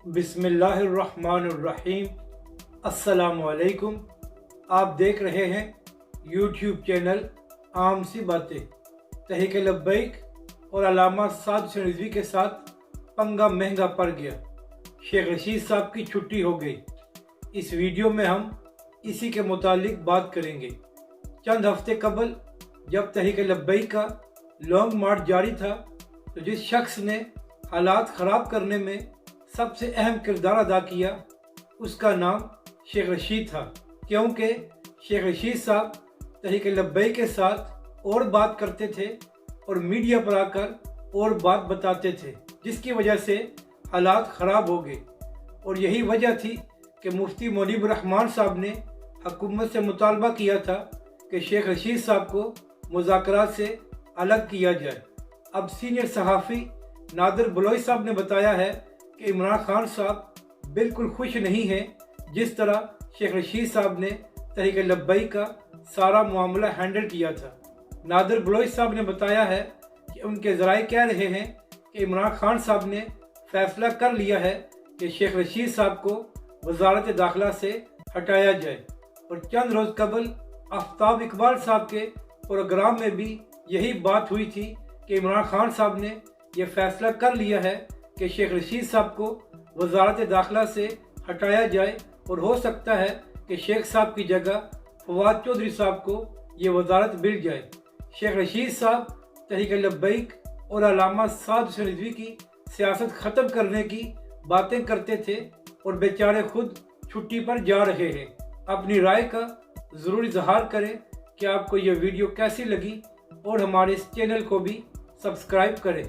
बिस्मिल्लाहिर्रहमानिर्रहीम। अस्सलामुअलैकुम। आप देख रहे हैं यूट्यूब चैनल आम सी बातें। तहरीक लब्बैक और अल्लामा साद हुसैन रिजवी के साथ पंगा महंगा पड़ गया। शेख रशीद साहब की छुट्टी हो गई। इस वीडियो में हम इसी के मुतालिक बात करेंगे। चंद हफ्ते कबल जब तहरीक लब्बैक का लॉन्ग मार्च जारी था तो जिस शख्स ने हालात ख़राब करने में सबसे अहम किरदार अदा किया उसका नाम शेख रशीद था, क्योंकि शेख रशीद साहब तहरीक लब्बैक के साथ और बात करते थे और मीडिया पर आकर और बात बताते थे, जिसकी वजह से हालात ख़राब हो गए। और यही वजह थी कि मुफ्ती मुनीबुर रहमान साहब ने हुकूमत से मुतालबा किया था कि शेख रशीद साहब को मुज़ाकरात से अलग किया जाए। अब सीनियर सहाफ़ी नादिर बलोच साहब ने बताया है कि इमरान खान साहब बिल्कुल खुश नहीं हैं जिस तरह शेख रशीद साहब ने तहरीक लब्बैक का सारा मामला हैंडल किया था। नादिर बलोच साहब ने बताया है कि उनके ज़राए कह रहे हैं कि इमरान खान साहब ने फैसला कर लिया है कि शेख रशीद साहब को वजारत दाखिला से हटाया जाए। और चंद रोज़ कबल आफ्ताब इकबाल साहब के प्रोग्राम में भी यही बात हुई थी कि इमरान खान साहब ने यह फैसला कर लिया है कि शेख रशीद साहब को वजारत दाखिला से हटाया जाए और हो सकता है कि शेख साहब की जगह फवाद चौधरी साहब को ये वजारत मिल जाए। शेख रशीद साहब तहरीक लब्बैक और अल्लामा साद हुसैन रिजवी की सियासत ख़त्म करने की बातें करते थे और बेचारे खुद छुट्टी पर जा रहे हैं। अपनी राय का ज़रूर इजहार करें कि आपको यह वीडियो कैसी लगी और हमारे इस चैनल को भी सब्सक्राइब करें।